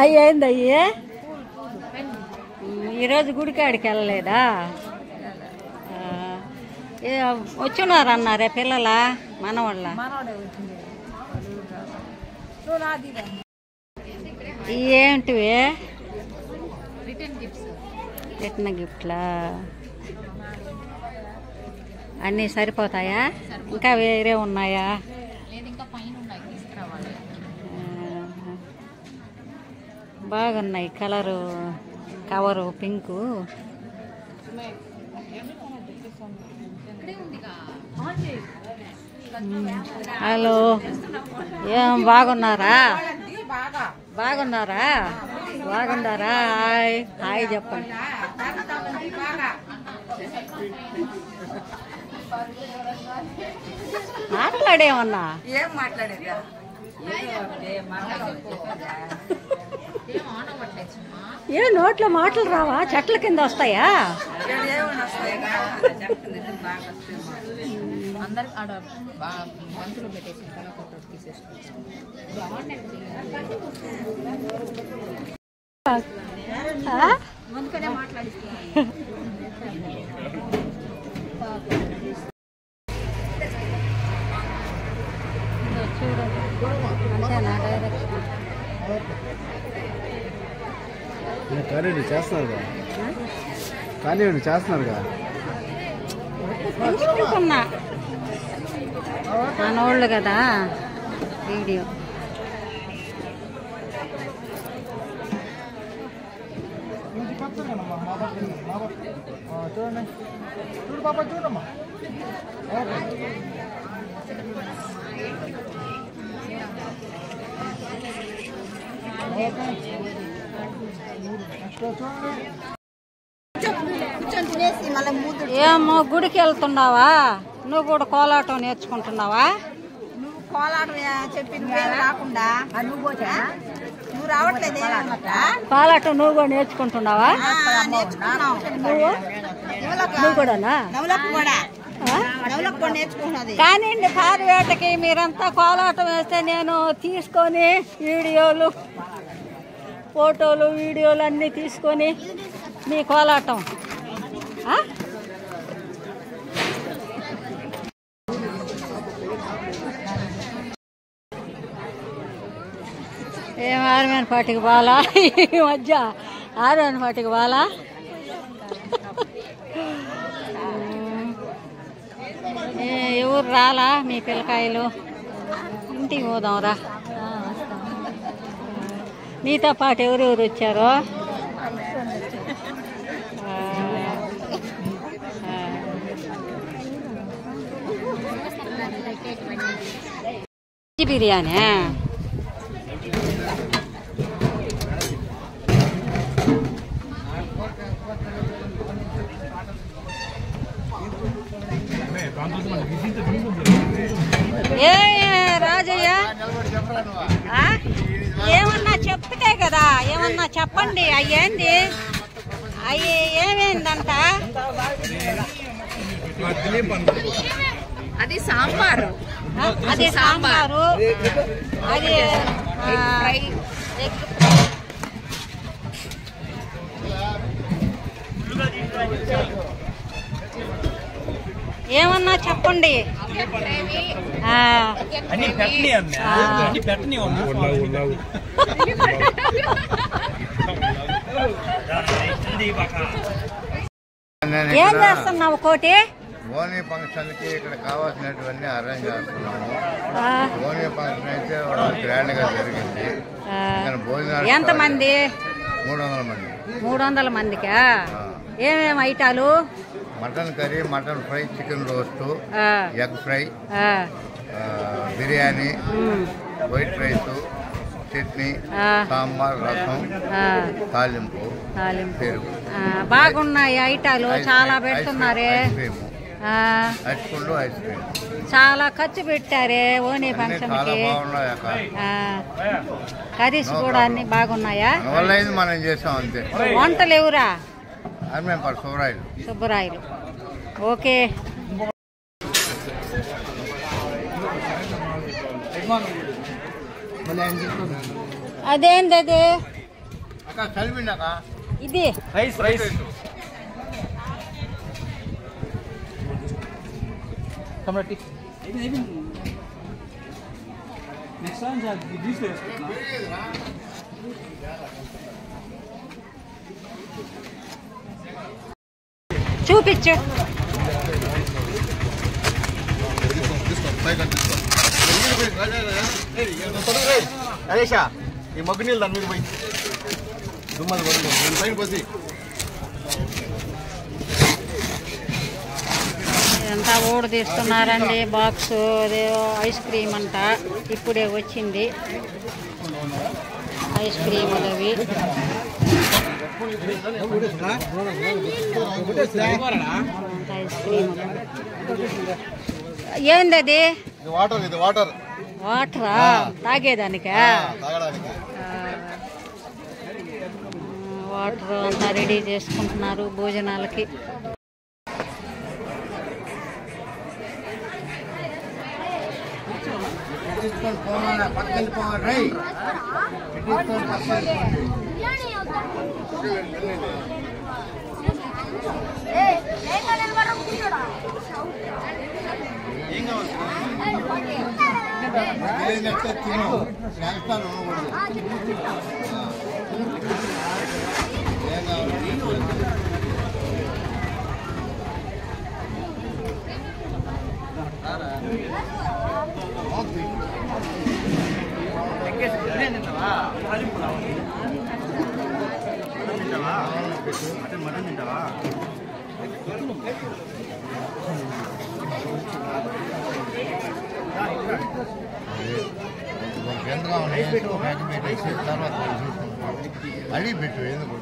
అయ్యింది అయ్యే ఈరోజు గుడికాడికి వెళ్ళలేదా? వచ్చినారు అన్నారే పిల్లల మనవాళ్ళ ఏంటివి రిటర్న్ గిఫ్ట్లా అన్నీ సరిపోతాయా? ఇంకా వేరే ఉన్నాయా? బాగున్నాయి కలరు కవరు పింకు. హలో ఏం బాగున్నారా? బాగున్నారా? బాగున్నారా? హాయ్ హాయ్ చెప్పండి. మాట్లాడేమన్నా? ఏం మాట్లాడేదా? ఏ నోట్లో మాటలు రావా? చెట్ల కింద వస్తాయా? కానీ చేస్తున్నారుగా కానీ చేస్తున్నారుగా తీసుకుంటున్నా మనోళ్ళు కదా వీడియో. చూడండి చూడు పాప చూడమ్మా. ఏమో గుడికి వెళ్తున్నావా? నువ్వు కూడా కోలాటం నేర్చుకుంటున్నావా? నువ్వు కోలాటం చెప్పింది రాకుండా నువ్వు రావట్లేదు. కోలాటం నువ్వు కూడా నేర్చుకుంటున్నావా? నువ్వు కూడానా? కానీ పారివేటకి మీరంతా కోలాటం వేస్తే నేను తీసుకొని వీడియోలు ఫోటోలు వీడియోలు అన్నీ తీసుకొని మీ కోలాటం ఏం ఆర్మేన్ పార్టీకి బాలా ఈ మధ్య ఆర్మేన్ పార్టీకి బాలా. ఎవరు రాలా మీ పిల్లకాయలు? ఇంటికి పోదాంరా. నీతో పాటు ఎవరెవరు వచ్చారో? బిర్యానీ ఏ రాజయ్య ఏమన్నా చెప్తే కదా, ఏమన్నా చెప్పండి. అయ్యేంది అయ్యి ఏమైందంట? అది సాంబారు, అది సాంబారు, అది ఏమన్నా చెప్పండి. ఏం చేస్తున్నావు కోటి? ఓనీ ఫంక్షన్ కి ఇక్కడ కావాల్సినటువంటి అరేంజ్ చేస్తున్నాము. ఓనీ ఫంక్షన్ అయితే గ్రాండ్ గా జరిగింది. భోజనాలు ఎంతమంది? 300 మంది. 300 మందికా? ఏమేమి ఐటాలు? Mutton curry, mutton fry, chicken roast, egg fry, biryani, white rice, chutney, sambar, rasam, తాలింపు, పెరుగు. బాగున్నాయి ఐటాలు, చాలా పెడుతున్నారే. అరటిపండు ఐస్ క్రీమ్ చాలా ఖర్చు పెట్టారే ఓనీ చాలా ఫంక్షన్కి. బాగున్నాయి అక్క. కర్రీస్ కూడా అన్ని బాగున్నాయా? వాళ్ళైంది మనం చేసాం అంతే. వంటలు ఎవరా? అది మేము సుబ్బరాయలు. సుబ్బరాయలు. ఓకే. అదేంది అది? అక్క కలిపిండక ఇది రైస్ చూపించు. హరీషా ఈ మగ్గు నీళ్ళు దాని మీద పోయి దుమ్మది నేను పైన పోసి ఇదంతా ఊడ తీస్తున్నారండి. బాక్స్ అదే ఐస్ క్రీమ్ అంట ఇప్పుడే వచ్చింది. ఐస్ క్రీములు అవి. ఐస్ క్రీములు ఏంది అది? ఇది వాటర్ వాటరా తాగేదానికా? తాగడానికి వాటర్ అంతా రెడీ చేసుకుంటున్నారు భోజనాలకి. అడిగి పెట్టు ఎందుకు